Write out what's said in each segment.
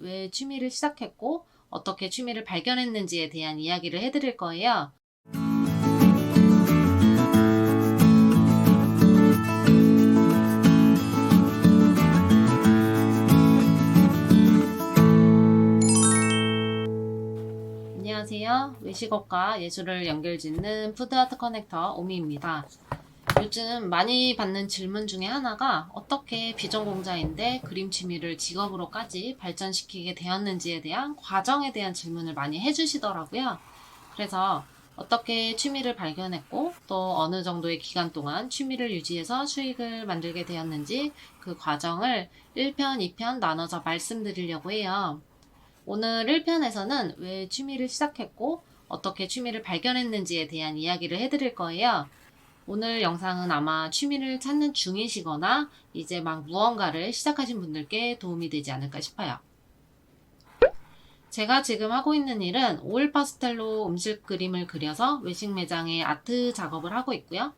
왜 취미를 시작했고 어떻게 취미를 발견했는지에 대한 이야기를 해드릴 거예요. 안녕하세요. 외식업과 예술을 연결짓는 푸드아트 커넥터 오미입니다. 요즘 많이 받는 질문 중에 하나가 어떻게 비전공자인데 그림 취미를 직업으로까지 발전시키게 되었는지에 대한 과정에 대한 질문을 많이 해주시더라고요. 그래서 어떻게 취미를 발견했고 또 어느 정도의 기간 동안 취미를 유지해서 수익을 만들게 되었는지 그 과정을 1편, 2편 나눠서 말씀드리려고 해요. 오늘 1편에서는 왜 취미를 시작했고 어떻게 취미를 발견했는지에 대한 이야기를 해드릴 거예요. 오늘 영상은 아마 취미를 찾는 중이시거나 이제 막 무언가를 시작하신 분들께 도움이 되지 않을까 싶어요. 제가 지금 하고 있는 일은 오일 파스텔로 음식 그림을 그려서 외식 매장에 아트 작업을 하고 있고요.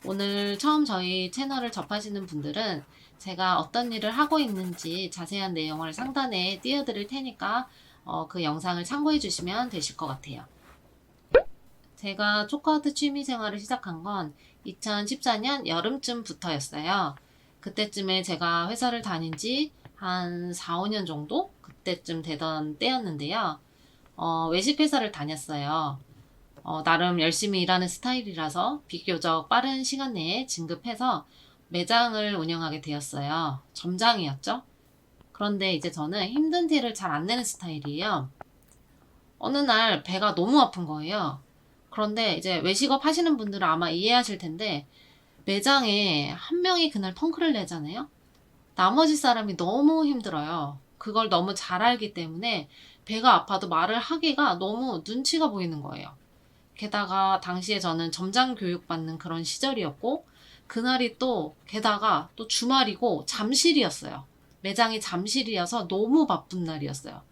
오늘 처음 저희 채널을 접하시는 분들은 제가 어떤 일을 하고 있는지 자세한 내용을 상단에 띄워드릴 테니까 그 영상을 참고해 주시면 되실 것 같아요. 제가 초커아트 취미 생활을 시작한 건 2014년 여름쯤부터였어요. 그때쯤에 제가 회사를 다닌 지 한 4, 5년 정도? 그때쯤 되던 때였는데요. 외식회사를 다녔어요. 나름 열심히 일하는 스타일이라서 비교적 빠른 시간 내에 진급해서 매장을 운영하게 되었어요. 점장이었죠. 그런데 이제 저는 힘든 티를 잘 안 내는 스타일이에요. 어느 날 배가 너무 아픈 거예요. 그런데 이제 외식업 하시는 분들은 아마 이해하실 텐데 매장에 한 명이 그날 펑크를 내잖아요. 나머지 사람이 너무 힘들어요. 그걸 너무 잘 알기 때문에 배가 아파도 말을 하기가 너무 눈치가 보이는 거예요. 게다가 당시에 저는 점장 교육 받는 그런 시절이었고 그날이 또 게다가 또 주말이고 잠실이었어요. 매장이 잠실이어서 너무 바쁜 날이었어요.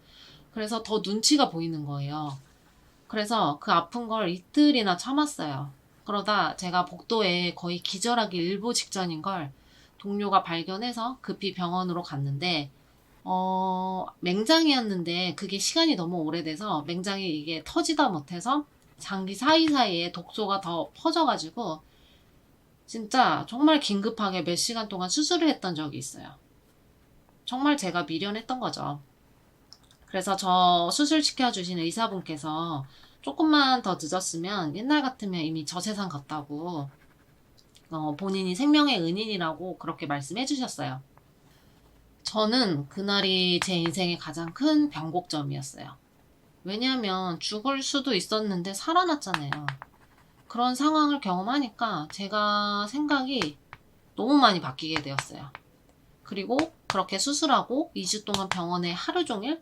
그래서 더 눈치가 보이는 거예요. 그래서 그 아픈 걸 이틀이나 참았어요. 그러다 제가 복도에 거의 기절하기 일보 직전인 걸 동료가 발견해서 급히 병원으로 갔는데, 맹장이었는데 그게 시간이 너무 오래돼서 맹장이 이게 터지다 못해서 장기 사이사이에 독소가 더 퍼져가지고 진짜 정말 긴급하게 몇 시간 동안 수술을 했던 적이 있어요. 정말 제가 미련했던 거죠. 그래서 저 수술시켜주신 의사분께서 조금만 더 늦었으면 옛날 같으면 이미 저 세상 갔다고 본인이 생명의 은인이라고 그렇게 말씀해 주셨어요. 저는 그날이 제 인생의 가장 큰 변곡점이었어요. 왜냐하면 죽을 수도 있었는데 살아났잖아요. 그런 상황을 경험하니까 제가 생각이 너무 많이 바뀌게 되었어요. 그리고 그렇게 수술하고 2주 동안 병원에 하루 종일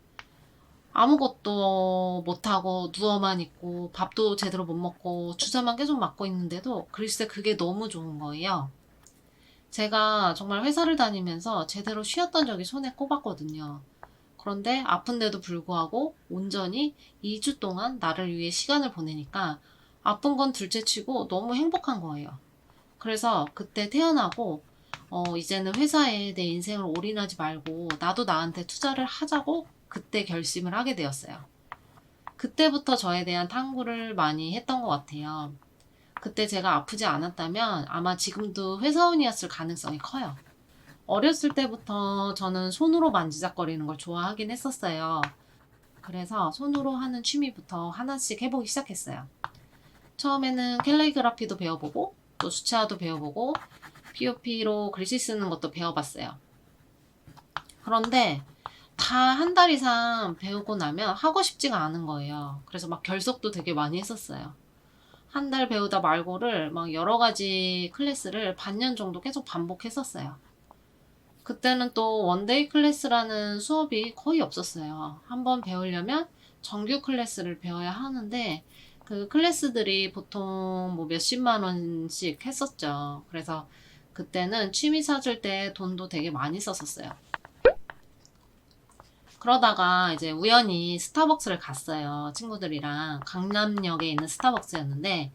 아무것도 못하고 누워만 있고 밥도 제대로 못 먹고 주사만 계속 맞고 있는데도 글쎄 그게 너무 좋은 거예요. 제가 정말 회사를 다니면서 제대로 쉬었던 적이 손에 꼽았거든요. 그런데 아픈데도 불구하고 온전히 2주 동안 나를 위해 시간을 보내니까 아픈 건 둘째치고 너무 행복한 거예요. 그래서 그때 태어나고 이제는 회사에 내 인생을 올인하지 말고 나도 나한테 투자를 하자고 그때 결심을 하게 되었어요. 그때부터 저에 대한 탐구를 많이 했던 것 같아요. 그때 제가 아프지 않았다면 아마 지금도 회사원이었을 가능성이 커요. 어렸을 때부터 저는 손으로 만지작거리는 걸 좋아하긴 했었어요. 그래서 손으로 하는 취미부터 하나씩 해보기 시작했어요. 처음에는 캘리그라피도 배워보고 또 수채화도 배워보고 POP로 글씨 쓰는 것도 배워봤어요. 그런데 다 한 달 이상 배우고 나면 하고 싶지가 않은 거예요. 그래서 막 결석도 되게 많이 했었어요. 한 달 배우다 말고를 막 여러 가지 클래스를 반년 정도 계속 반복했었어요. 그때는 또 원데이 클래스라는 수업이 거의 없었어요. 한번 배우려면 정규 클래스를 배워야 하는데 그 클래스들이 보통 뭐 몇십만 원씩 했었죠. 그래서 그때는 취미 찾을 때 돈도 되게 많이 썼었어요. 그러다가 이제 우연히 스타벅스를 갔어요. 친구들이랑 강남역에 있는 스타벅스였는데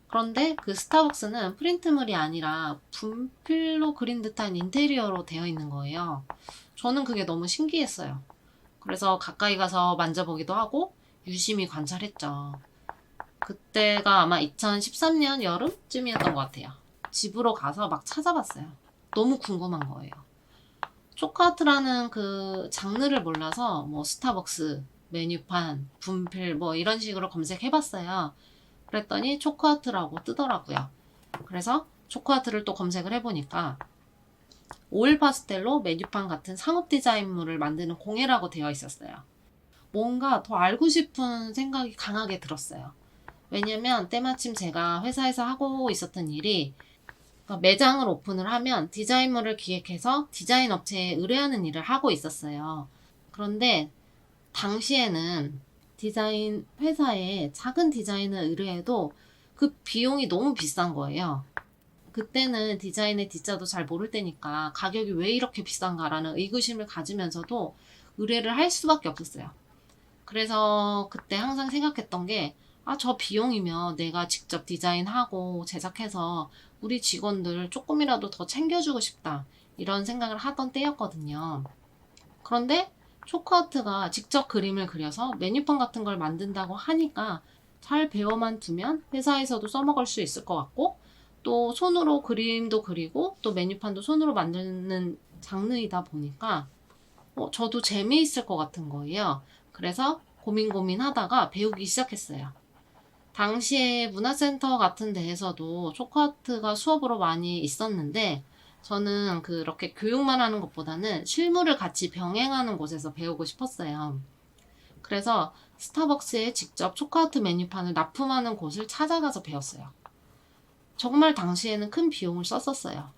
그런데 그 스타벅스는 프린트물이 아니라 분필로 그린 듯한 인테리어로 되어 있는 거예요. 저는 그게 너무 신기했어요. 그래서 가까이 가서 만져보기도 하고 유심히 관찰했죠. 그때가 아마 2013년 여름쯤이었던 것 같아요. 집으로 가서 막 찾아봤어요. 너무 궁금한 거예요. 초코아트라는 그 장르를 몰라서 뭐 스타벅스, 메뉴판, 분필 뭐 이런 식으로 검색해봤어요. 그랬더니 초코아트라고 뜨더라고요. 그래서 초코아트를 또 검색을 해보니까 오일 파스텔로 메뉴판 같은 상업 디자인물을 만드는 공예라고 되어 있었어요. 뭔가 더 알고 싶은 생각이 강하게 들었어요. 왜냐면 때마침 제가 회사에서 하고 있었던 일이 매장을 오픈을 하면 디자인물을 기획해서 디자인 업체에 의뢰하는 일을 하고 있었어요. 그런데 당시에는 디자인 회사에 작은 디자인을 의뢰해도 그 비용이 너무 비싼 거예요. 그때는 디자인의 D자도 잘 모를 때니까 가격이 왜 이렇게 비싼가라는 의구심을 가지면서도 의뢰를 할 수밖에 없었어요. 그래서 그때 항상 생각했던 게, 저 비용이면 내가 직접 디자인하고 제작해서 우리 직원들 조금이라도 더 챙겨주고 싶다. 이런 생각을 하던 때였거든요. 그런데 초코아트가 직접 그림을 그려서 메뉴판 같은 걸 만든다고 하니까 잘 배워만 두면 회사에서도 써먹을 수 있을 것 같고, 또 손으로 그림도 그리고 또 메뉴판도 손으로 만드는 장르이다 보니까 저도 재미있을 것 같은 거예요. 그래서 고민하다가 배우기 시작했어요. 당시에 문화센터 같은 데에서도 초코아트가 수업으로 많이 있었는데 저는 그렇게 교육만 하는 것보다는 실무를 같이 병행하는 곳에서 배우고 싶었어요. 그래서 스타벅스에 직접 초코아트 메뉴판을 납품하는 곳을 찾아가서 배웠어요. 정말 당시에는 큰 비용을 썼었어요.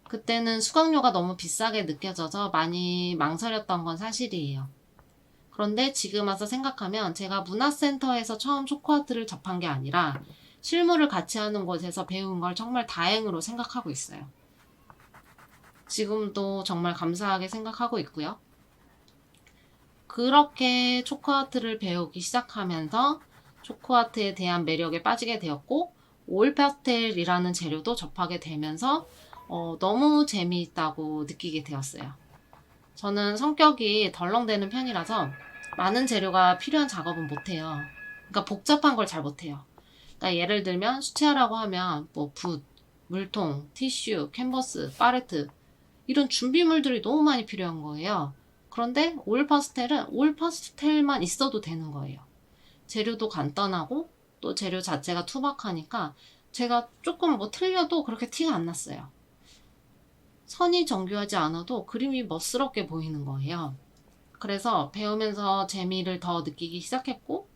그때는 수강료가 너무 비싸게 느껴져서 많이 망설였던 건 사실이에요. 그런데 지금 와서 생각하면 제가 문화센터에서 처음 초코아트를 접한 게 아니라 실무를 같이 하는 곳에서 배운 걸 정말 다행으로 생각하고 있어요. 지금도 정말 감사하게 생각하고 있고요. 그렇게 초코아트를 배우기 시작하면서 초코아트에 대한 매력에 빠지게 되었고, 오일 파스텔이라는 재료도 접하게 되면서 너무 재미있다고 느끼게 되었어요. 저는 성격이 덜렁대는 편이라서 많은 재료가 필요한 작업은 못해요. 그러니까 복잡한 걸 잘 못해요. 그러니까 예를 들면 수채화라고 하면 뭐 붓, 물통, 티슈, 캔버스, 팔레트 이런 준비물들이 너무 많이 필요한 거예요. 그런데 올 파스텔은 올 파스텔만 있어도 되는 거예요. 재료도 간단하고 또 재료 자체가 투박하니까 제가 조금 뭐 틀려도 그렇게 티가 안 났어요. 선이 정교하지 않아도 그림이 멋스럽게 보이는 거예요. 그래서 배우면서 재미를 더 느끼기 시작했고,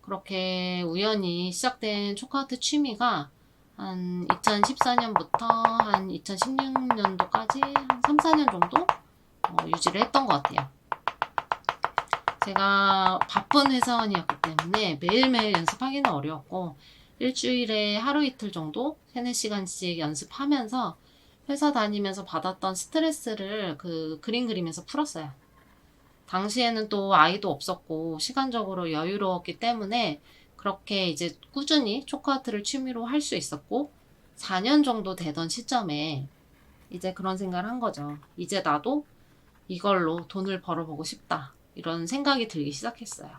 그렇게 우연히 시작된 초코아트 취미가 한 2014년부터 한 2016년도까지 한 3, 4년 정도 유지를 했던 것 같아요. 제가 바쁜 회사원이었기 때문에 매일매일 연습하기는 어려웠고, 일주일에 하루 이틀 정도 3, 4시간씩 연습하면서 회사 다니면서 받았던 스트레스를 그 그림 그리면서 풀었어요. 당시에는 또 아이도 없었고 시간적으로 여유로웠기 때문에 그렇게 이제 꾸준히 초코아트를 취미로 할 수 있었고, 4년 정도 되던 시점에 이제 그런 생각을 한 거죠. 이제 나도 이걸로 돈을 벌어보고 싶다. 이런 생각이 들기 시작했어요.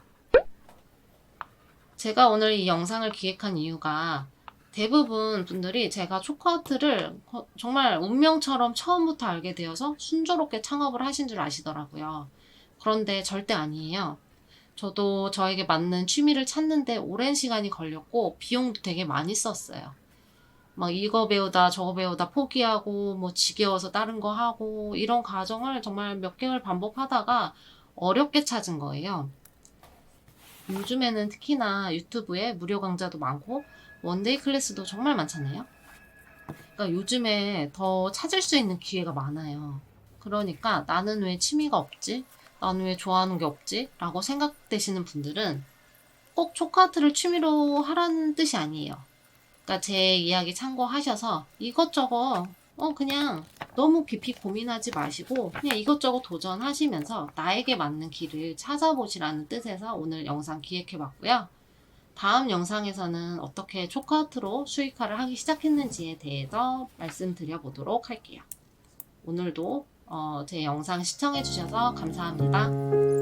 제가 오늘 이 영상을 기획한 이유가 대부분 분들이 제가 초코아트를 정말 운명처럼 처음부터 알게 되어서 순조롭게 창업을 하신 줄 아시더라고요. 그런데 절대 아니에요. 저도 저에게 맞는 취미를 찾는데 오랜 시간이 걸렸고 비용도 되게 많이 썼어요. 막 이거 배우다 저거 배우다 포기하고 뭐 지겨워서 다른 거 하고 이런 과정을 정말 몇 개월 반복하다가 어렵게 찾은 거예요. 요즘에는 특히나 유튜브에 무료 강좌도 많고 원데이 클래스도 정말 많잖아요. 그러니까 요즘에 더 찾을 수 있는 기회가 많아요. 그러니까 나는 왜 취미가 없지? 나는 왜 좋아하는 게 없지? 라고 생각되시는 분들은 꼭 초코아트를 취미로 하라는 뜻이 아니에요. 그러니까 제 이야기 참고하셔서 이것저것 그냥 너무 깊이 고민하지 마시고 그냥 이것저것 도전하시면서 나에게 맞는 길을 찾아보시라는 뜻에서 오늘 영상 기획해봤고요. 다음 영상에서는 어떻게 초코아트로 수익화를 하기 시작했는지에 대해서 말씀드려보도록 할게요. 오늘도 제 영상 시청해주셔서 감사합니다.